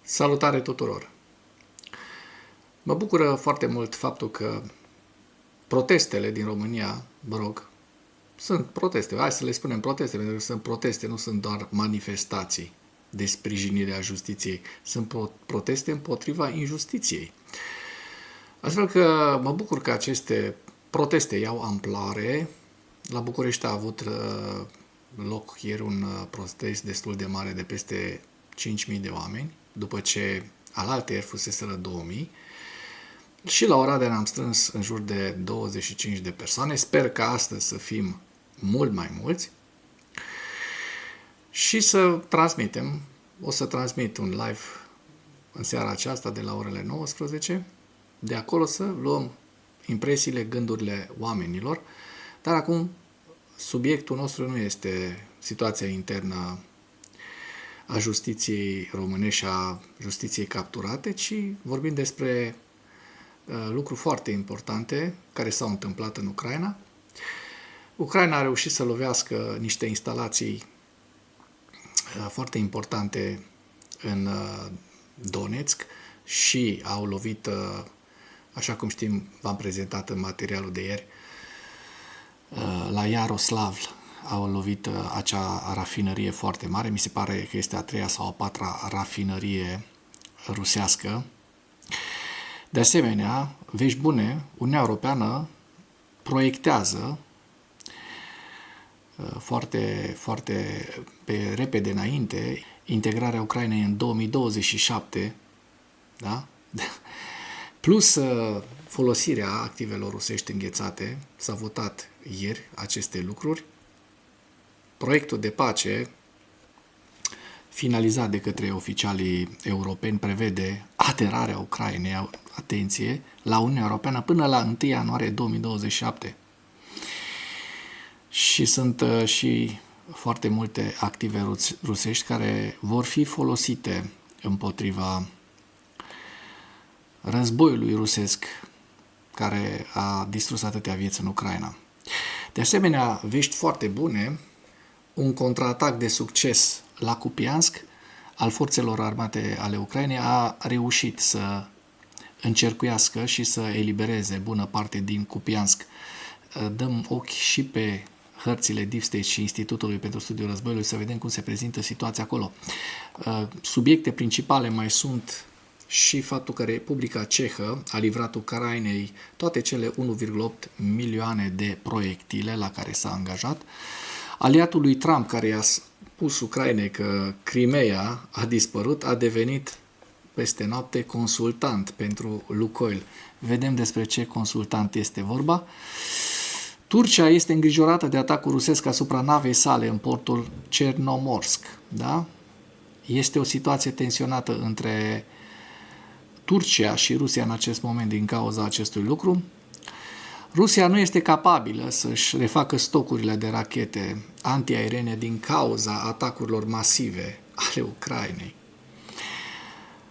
Salutare tuturor! Mă bucură foarte mult faptul că protestele din România, sunt proteste, hai să le spunem proteste, pentru că sunt proteste, nu sunt doar manifestații de sprijinire a justiției, sunt proteste împotriva injustiției. Astfel că mă bucur că aceste proteste iau amploare. La București a avut loc ieri un protest destul de mare de peste 5.000 de oameni, după ce alaltăieri fuseseră 2.000. Și la Oradea ne-am strâns în jur de 25 de persoane. Sper că astăzi să fim mult mai mulți și să transmitem. O să transmit un live în seara aceasta de la orele 19. De acolo să luăm impresiile, gândurile oamenilor. Dar acum subiectul nostru nu este situația internă a justiției românești și a justiției capturate, ci vorbim despre lucruri foarte importante care s-au întâmplat în Ucraina. Ucraina a reușit să lovească niște instalații foarte importante în Donetsk și au lovit, așa cum știm, v-am prezentat în materialul de ieri, la Iaroslavl au lovit acea rafinărie foarte mare, mi se pare că este a treia sau a patra rafinărie rusească. De asemenea, vești bune, Uniunea Europeană proiectează foarte pe repede înainte integrarea Ucrainei în 2027, da? Plus folosirea activelor rusești înghețate. S-a votat ieri aceste lucruri. Proiectul de pace finalizat de către oficialii europeni prevede aderarea Ucrainei, atenție, la Uniunea Europeană până la 1 ianuarie 2027. Și sunt și foarte multe active rusești care vor fi folosite împotriva războiului rusesc care a distrus atâtea vieți în Ucraina. De asemenea, vești foarte bune, un contraatac de succes la Kupiansk al forțelor armate ale Ucrainei a reușit să încercuiască și să elibereze bună parte din Kupiansk. Dăm ochi și pe hărțile Deep State și Institutului pentru Studiul Războiului să vedem cum se prezintă situația acolo. Subiecte principale mai sunt și faptul că Republica Cehă a livrat Ucrainei toate cele 1,8 milioane de proiectile la care s-a angajat. Aliatul lui Trump, care i-a spus Ucrainei că Crimea a dispărut, a devenit peste noapte consultant pentru Lukoil. Vedem despre ce consultant este vorba. Turcia este îngrijorată de atacul rusesc asupra navei sale în portul Cernomorsk. Da? Este o situație tensionată între Turcia și Rusia în acest moment din cauza acestui lucru. Rusia nu este capabilă să-și refacă stocurile de rachete antiaerene din cauza atacurilor masive ale Ucrainei.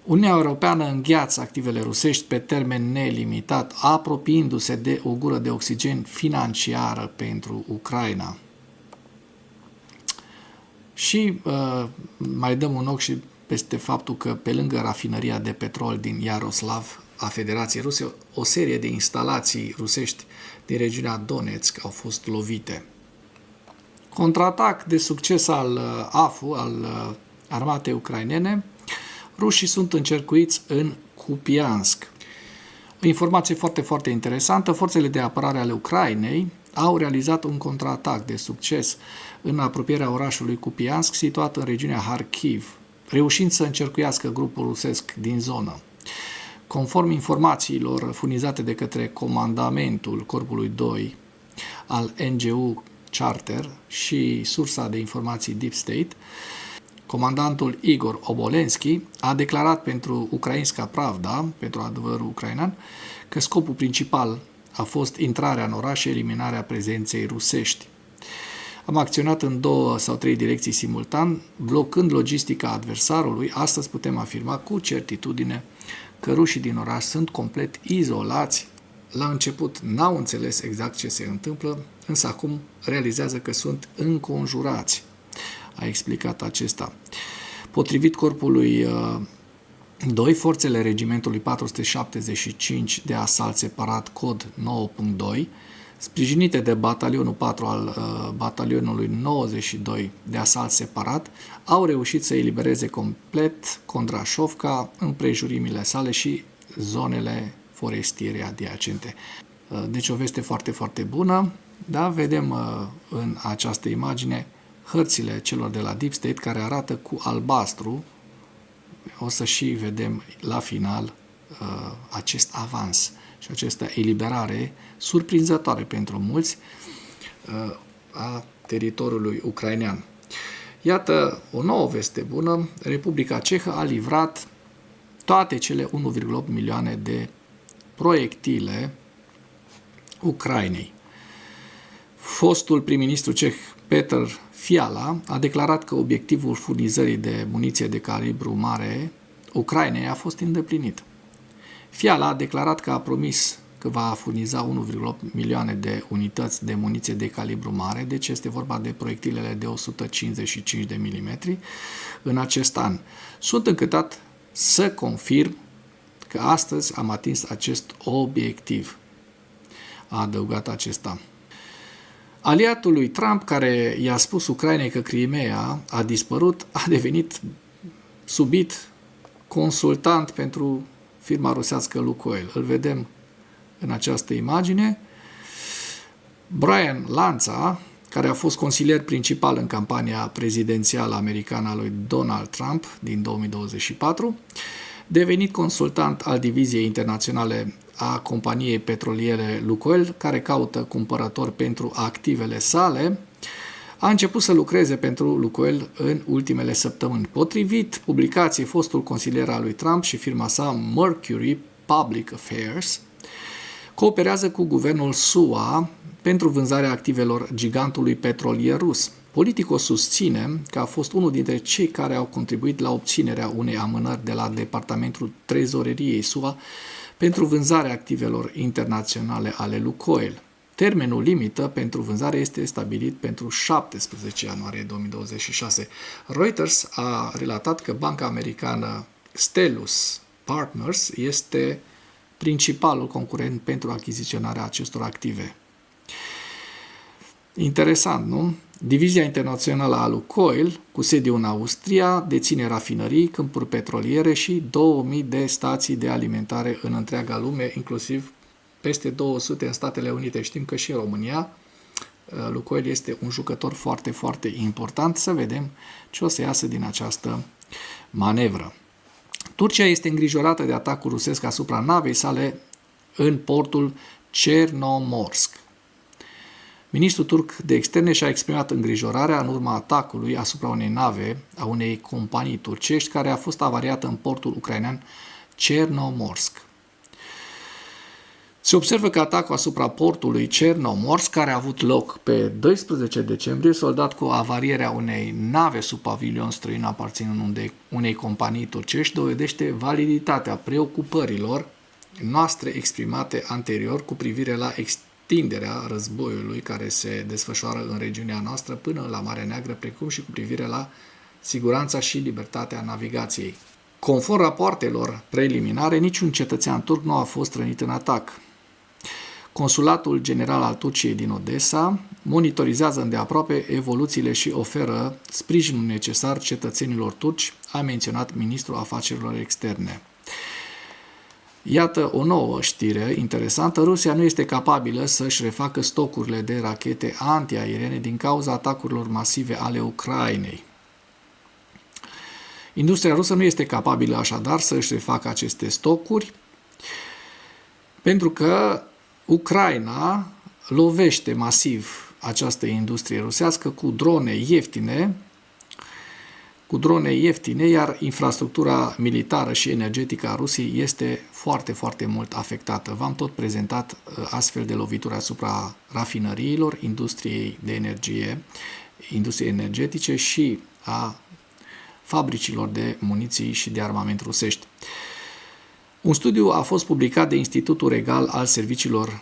Uniunea Europeană îngheață activele rusești pe termen nelimitat, apropiindu-se de o gură de oxigen financiară pentru Ucraina. Și mai dăm un ochi și peste faptul că pe lângă rafinăria de petrol din Iaroslavl a Federației Ruse, o serie de instalații rusești din regiunea Donetsk au fost lovite. Contraatac de succes al AFU, al armatei ucrainene, rușii sunt încercuiți în Kupiansk. O informație foarte interesantă, forțele de apărare ale Ucrainei au realizat un contraatac de succes în apropierea orașului Kupiansk, situat în regiunea Kharkiv, reușind să încercuiască grupul rusesc din zonă. Conform informațiilor furnizate de către comandamentul Corpului 2 al NGU Charter și sursa de informații Deep State, comandantul Igor Obolenski a declarat pentru Ukrainska Pravda, pentru adevărul ucrainean, că scopul principal a fost intrarea în oraș și eliminarea prezenței rusești. Am acționat în 2 sau 3 direcții simultan, blocând logistica adversarului. Astăzi putem afirma cu certitudine că rușii din oraș sunt complet izolați. La început n-au înțeles exact ce se întâmplă, însă acum realizează că sunt înconjurați, a explicat acesta. Potrivit corpului 2. Forțele regimentului 475 de asalt separat cod 9.2, sprijinite de batalionul 4 al batalionului 92 de asalt separat, au reușit să elibereze complet Kondrașovka, împrejurimile sale și zonele forestiere adiacente. Deci o veste foarte, foarte bună. Da? Vedem în această imagine hărțile celor de la Deep State care arată cu albastru. O să și vedem la final acest avans și această eliberare surprinzătoare pentru mulți a teritoriului ucrainean. Iată o nouă veste bună. Republica Cehă a livrat toate cele 1,8 milioane de proiectile Ucrainei. Fostul prim-ministru ceh Petr Fiala a declarat că obiectivul furnizării de muniție de calibru mare Ucrainei a fost îndeplinit. Fiala a declarat că a promis că va furniza 1,8 milioane de unități de muniție de calibru mare, deci este vorba de proiectilele de 155 de mm în acest an. Sunt încântat să confirm că astăzi am atins acest obiectiv, a adăugat acesta. Aliatul lui Trump, care i-a spus Ucrainei că Crimea a dispărut, a devenit subit consultant pentru firma rusească Lukoil. Îl vedem în această imagine. Brian Lanza, care a fost consilier principal în campania prezidențială americană a lui Donald Trump din 2024, devenit consultant al diviziei internaționale a companiei petroliere Lukoil, care caută cumpărători pentru activele sale, a început să lucreze pentru Lukoil în ultimele săptămâni. Potrivit publicației, fostul consilier al lui Trump și firma sa Mercury Public Affairs cooperează cu guvernul SUA pentru vânzarea activelor gigantului petrolier rus. Politicul susține că a fost unul dintre cei care au contribuit la obținerea unei amânări de la Departamentul Trezoreriei SUA pentru vânzarea activelor internaționale ale Lukoil. Termenul limită pentru vânzare este stabilit pentru 17 ianuarie 2026. Reuters a relatat că banca americană Stellus Partners este principalul concurent pentru achiziționarea acestor active. Interesant, nu? Divizia internațională a Lukoil, cu sediu în Austria, deține rafinării, câmpuri petroliere și 2000 de stații de alimentare în întreaga lume, inclusiv peste 200 în Statele Unite. Știm că și în România Lukoil este un jucător foarte, foarte important. Să vedem ce o să iasă din această manevră. Turcia este îngrijorată de atacul rusesc asupra navei sale în portul Chernomorsk. Ministrul turc de externe și-a exprimat îngrijorarea în urma atacului asupra unei nave a unei companii turcești care a fost avariată în portul ucrainean Chernomorsk. Se observă că atacul asupra portului Chernomorsk, care a avut loc pe 12 decembrie, soldat cu avarierea unei nave sub pavilion străin aparținând unei companii turcești, dovedește validitatea preocupărilor noastre exprimate anterior cu privire la extinderea războiului care se desfășoară în regiunea noastră până la Marea Neagră, precum și cu privire la siguranța și libertatea navigației. Conform rapoartelor preliminare, niciun cetățean turc nu a fost rănit în atac. Consulatul general al Turciei din Odessa monitorizează îndeaproape evoluțiile și oferă sprijinul necesar cetățenilor turci, a menționat ministrul afacerilor externe. Iată o nouă știre interesantă. Rusia nu este capabilă să-și refacă stocurile de rachete antiaeriene din cauza atacurilor masive ale Ucrainei. Industria rusă nu este capabilă așadar să își refacă aceste stocuri pentru că Ucraina lovește masiv această industrie rusească cu drone ieftine, iar infrastructura militară și energetică a Rusiei este foarte, foarte mult afectată. V-am tot prezentat astfel de lovituri asupra rafinăriilor, industriei de energie, industriei energetice și a fabricilor de muniții și de armament rusești. Un studiu a fost publicat de Institutul Regal al Serviciilor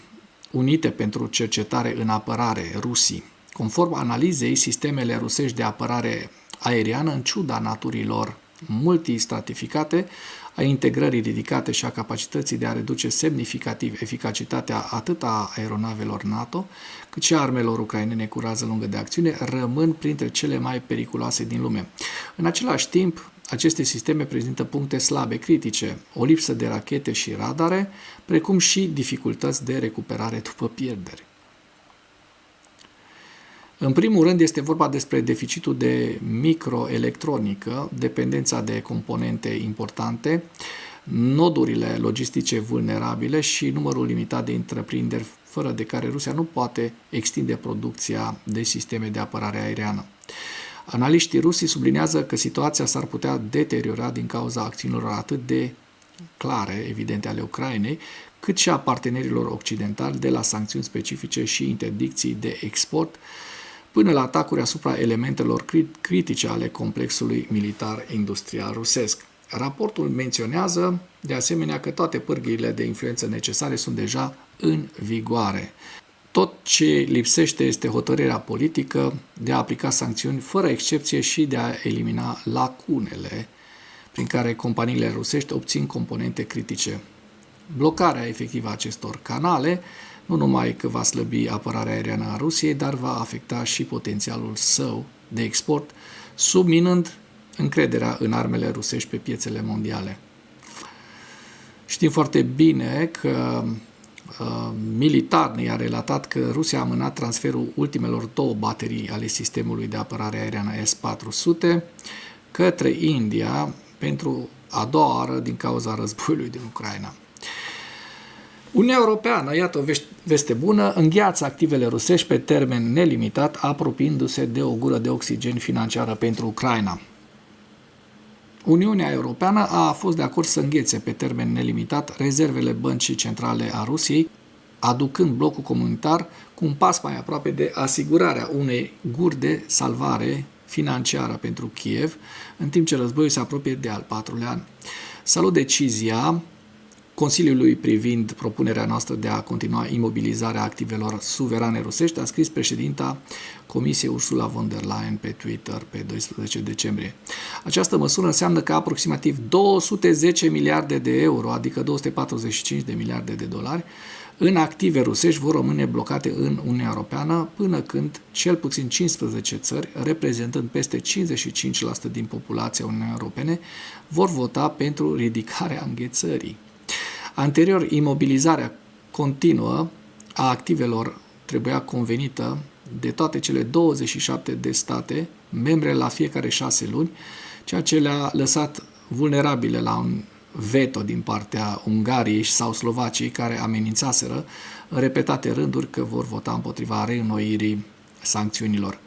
Unite pentru Cercetare în Apărare, RUSI. Conform analizei, sistemele rusești de apărare aeriană, în ciuda naturii lor multistratificate, a integrării ridicate și a capacității de a reduce semnificativ eficacitatea atât a aeronavelor NATO, cât și a armelor ucrainene cu rază lungă de acțiune, rămân printre cele mai periculoase din lume. În același timp, aceste sisteme prezintă puncte slabe critice, o lipsă de rachete și radare, precum și dificultăți de recuperare după pierderi. În primul rând este vorba despre deficitul de microelectronică, dependența de componente importante, nodurile logistice vulnerabile și numărul limitat de întreprinderi fără de care Rusia nu poate extinde producția de sisteme de apărare aeriană. Analiștii rusi sublinează că situația s-ar putea deteriora din cauza acțiunilor atât de clare, evidente, ale Ucrainei, cât și a partenerilor occidentali, de la sancțiuni specifice și interdicții de export, până la atacuri asupra elementelor critice ale complexului militar-industrial rusesc. Raportul menționează, de asemenea, că toate pârghiile de influență necesare sunt deja în vigoare. Tot ce lipsește este hotărârea politică de a aplica sancțiuni fără excepție și de a elimina lacunele prin care companiile rusești obțin componente critice. Blocarea efectivă a acestor canale nu numai că va slăbi apărarea aeriană a Rusiei, dar va afecta și potențialul său de export, subminând încrederea în armele rusești pe piețele mondiale. Știm foarte bine că militar ne-a relatat că Rusia a amânat transferul ultimelor 2 baterii ale sistemului de apărare aeriană S-400 către India pentru a doua oară din cauza războiului din Ucraina. Uniunea Europeană, iată o veste bună, îngheață activele rusești pe termen nelimitat, apropiindu-se de o gură de oxigen financiară pentru Ucraina. Uniunea Europeană a fost de acord să înghețe pe termen nelimitat rezervele băncii centrale a Rusiei, aducând blocul comunitar cu un pas mai aproape de asigurarea unei guri de salvare financiară pentru Kiev, în timp ce războiul se apropie de al 4-lea an. Salut decizia Consiliului privind propunerea noastră de a continua imobilizarea activelor suverane rusești, a scris președinta Comisiei Ursula von der Leyen pe Twitter pe 12 decembrie. Această măsură înseamnă că aproximativ 210 miliarde de euro, adică 245 de miliarde de dolari, în active rusești vor rămâne blocate în Uniunea Europeană până când cel puțin 15 țări, reprezentând peste 55% din populația Uniunii Europene, vor vota pentru ridicarea înghețării. Anterior, imobilizarea continuă a activelor trebuia convenită de toate cele 27 de state membre la fiecare 6 luni, ceea ce le-a lăsat vulnerabile la un veto din partea Ungariei sau Slovaciei, care amenințaseră în repetate rânduri că vor vota împotriva reînnoirii sancțiunilor.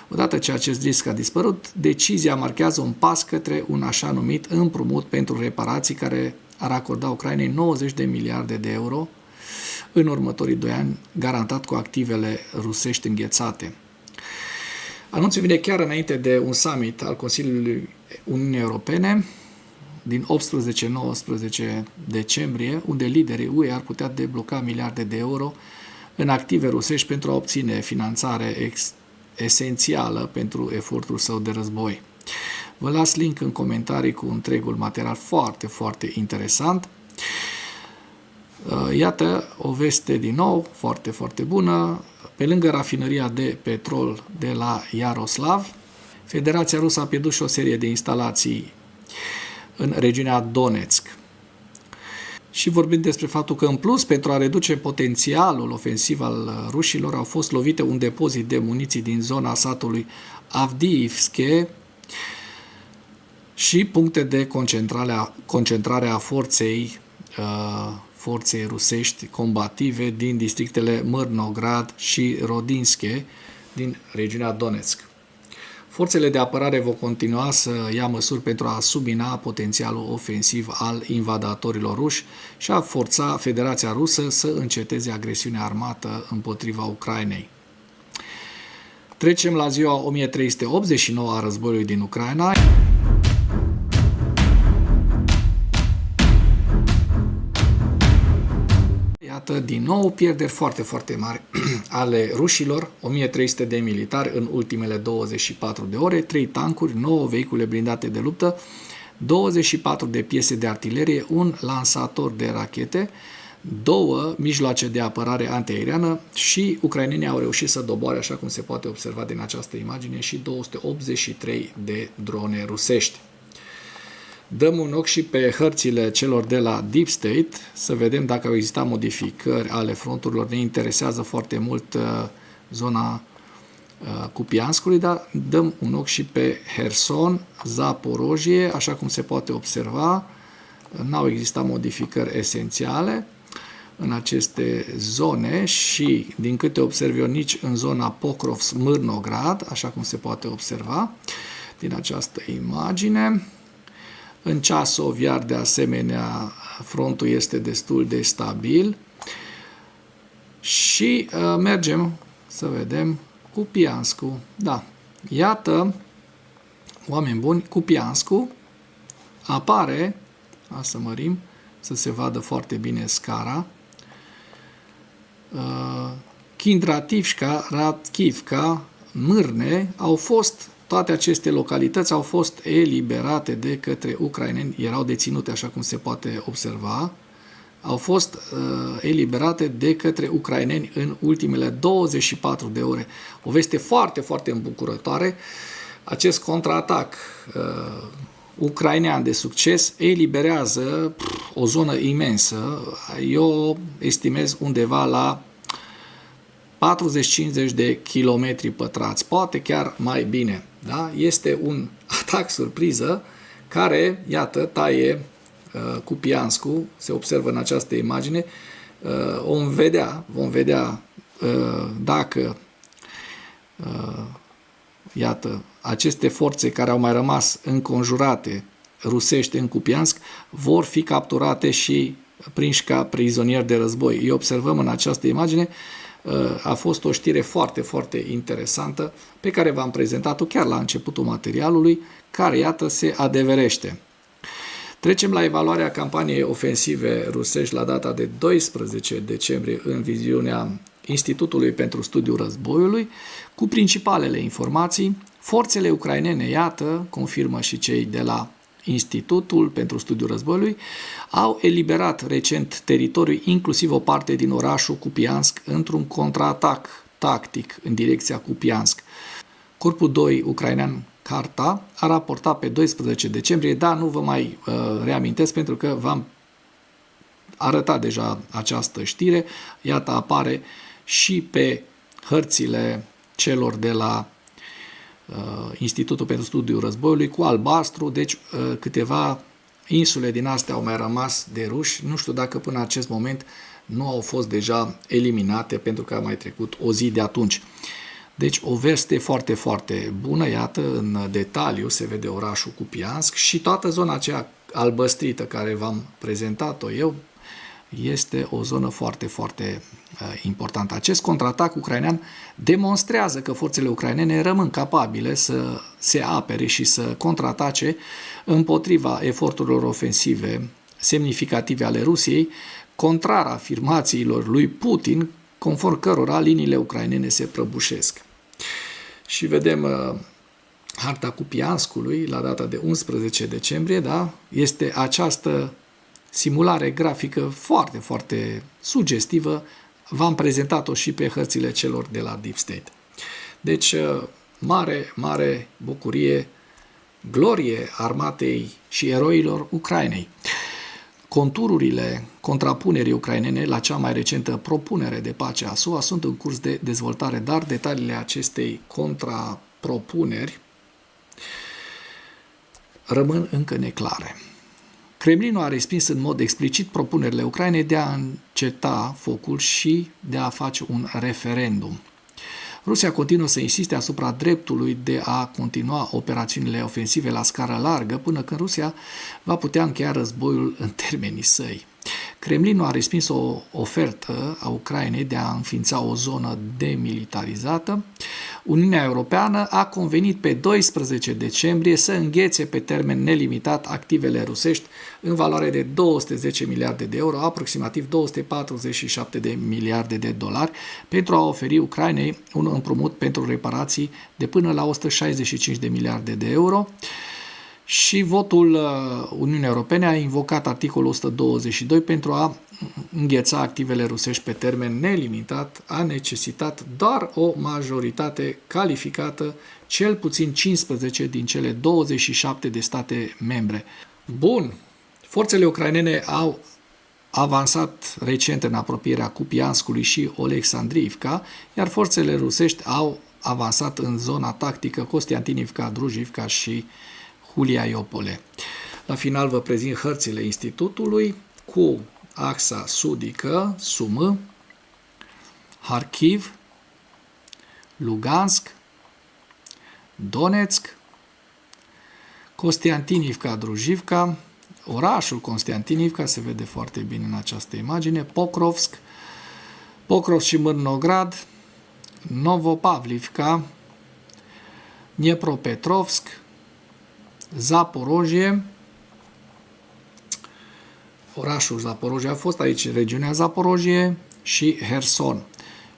Odată ce acest risc a dispărut, decizia marchează un pas către un așa numit împrumut pentru reparații care ar acorda Ucrainei 90 de miliarde de euro în următorii 2 ani, garantat cu activele rusești înghețate. Anunțul vine chiar înainte de un summit al Consiliului Uniunii Europene din 18-19 decembrie, unde liderii UE ar putea debloca miliarde de euro în active rusești pentru a obține finanțare esențială pentru efortul său de război. Vă las link în comentarii cu întregul material foarte, foarte interesant. Iată o veste din nou foarte, foarte bună. Pe lângă rafinăria de petrol de la Iaroslav, Federația Rusă a pierdut și o serie de instalații în regiunea Donetsk. Și vorbim despre faptul că, în plus, pentru a reduce potențialul ofensiv al rușilor, au fost lovite un depozit de muniții din zona satului Avdiivske și puncte de concentrare a forței rusești combative din districtele Mârnograd și Rodinske din regiunea Donetsk. Forțele de apărare vor continua să ia măsuri pentru a submina potențialul ofensiv al invadatorilor ruși și a forța Federația Rusă să înceteze agresiunea armată împotriva Ucrainei. Trecem la ziua 1389 a războiului din Ucraina. Iată, din nou, pierderi foarte, foarte mari ale rușilor, 1300 de militari în ultimele 24 de ore, 3 tancuri, 9 vehicule blindate de luptă, 24 de piese de artilerie, un lansator de rachete, 2 mijloace de apărare antiaeriană și ucrainenii au reușit să doboare, așa cum se poate observa din această imagine, și 283 de drone rusești. Dăm un ochi și pe hărțile celor de la Deep State să vedem dacă au existat modificări ale fronturilor. Ne interesează foarte mult zona Kupianskului, dar dăm un ochi și pe Herson, Zaporojie, așa cum se poate observa. N-au existat modificări esențiale în aceste zone și, din câte observ eu, nici în zona Pokrov-Smârnograd, așa cum se poate observa din această imagine. În Ceasov, iar de asemenea, frontul este destul de stabil. Și mergem să vedem Kupiansku. Da, iată, oameni buni, Kupiansku apare, să mărim, să se vadă foarte bine scara. Kindrativka, Radkivka, Mârne, toate aceste localități au fost eliberate de către ucraineni, erau deținute, așa cum se poate observa, au fost eliberate de către ucraineni în ultimele 24 de ore. O veste foarte, foarte îmbucurătoare. Acest contraatac ucrainean de succes eliberează o zonă imensă. Eu estimez undeva la 40-50 de kilometri pătrați, poate chiar mai bine. Da? Este un atac surpriză care, iată, taie Kupiansku, se observă în această imagine. Vom vedea dacă iată, aceste forțe care au mai rămas înconjurate rusești în Kupiansk vor fi capturate și prinși ca prizonieri de război. Îi observăm în această imagine. A fost o știre foarte, foarte interesantă pe care v-am prezentat-o chiar la începutul materialului, care, iată, se adeverește. Trecem la evaluarea campaniei ofensive rusești la data de 12 decembrie în viziunea Institutului pentru Studiul Războiului, cu principalele informații. Forțele ucrainene, iată, confirmă și cei de la Institutul pentru Studiul Războiului, au eliberat recent teritoriul, inclusiv o parte din orașul Kupiansk, într-un contraatac tactic în direcția Kupiansk. Corpul 2 ucrainean Carta a raportat pe 12 decembrie, dar nu vă mai reamintesc pentru că v-am arătat deja această știre. Iată, apare și pe hărțile celor de la Institutul pentru Studiul Războiului cu albastru, deci câteva insule din astea au mai rămas de ruși. Nu știu dacă până în acest moment nu au fost deja eliminate pentru că a mai trecut o zi de atunci. Deci o veste foarte, foarte bună, iată, în detaliu se vede orașul Kupiansk și toată zona aceea albăstrită care v-am prezentat-o eu, este o zonă foarte, foarte importantă. Acest contraatac ucrainean demonstrează că forțele ucrainene rămân capabile să se apere și să contraatace împotriva eforturilor ofensive semnificative ale Rusiei, contrar afirmațiilor lui Putin, conform cărora liniile ucrainene se prăbușesc. Și vedem harta Kupianskului la data de 11 decembrie, da? Este această simulare grafică foarte, foarte sugestivă. V-am prezentat-o și pe hărțile celor de la Deep State. Deci, mare, mare bucurie, glorie armatei și eroilor Ucrainei. Contururile contrapunerii ucrainene la cea mai recentă propunere de pace a SUA sunt în curs de dezvoltare, dar detaliile acestei contrapropuneri rămân încă neclare. Kremlinul a respins în mod explicit propunerile Ucrainei de a înceta focul și de a face un referendum. Rusia continuă să insiste asupra dreptului de a continua operațiunile ofensive la scară largă până când Rusia va putea încheia războiul în termenii săi. Kremlinul a respins o ofertă a Ucrainei de a înființa o zonă demilitarizată. Uniunea Europeană a convenit pe 12 decembrie să înghețe pe termen nelimitat activele rusești în valoare de 210 miliarde de euro, aproximativ 247 de miliarde de dolari, pentru a oferi Ucrainei un împrumut pentru reparații de până la 165 de miliarde de euro. Și votul Uniunii Europene a invocat articolul 122 pentru a îngheța activele rusești pe termen nelimitat, a necesitat doar o majoritate calificată, cel puțin 15 din cele 27 de state membre. Bun, forțele ucrainene au avansat recent în apropierea Kupianskului și Oleksandriivka, iar forțele rusești au avansat în zona tactică Kostiantinivka, Druzhivka și Huliaiopole. La final vă prezint hărțile institutului cu axa sudică, Sumă, Harkiv, Lugansk, Donetsk, Kostiantinivka, Druzhivka, orașul Constantinivka se vede foarte bine în această imagine, Pokrovsk și Mârnograd, Novopavlivka, Dnepropetrovsk, Zaporojie, orașul Zaporojie a fost aici, regiunea Zaporojie și Herson.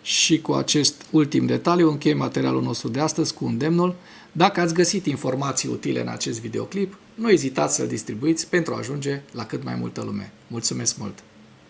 Și cu acest ultim detaliu închei materialul nostru de astăzi cu îndemnul: dacă ați găsit informații utile în acest videoclip, nu ezitați să-l distribuiți pentru a ajunge la cât mai multă lume. Mulțumesc mult!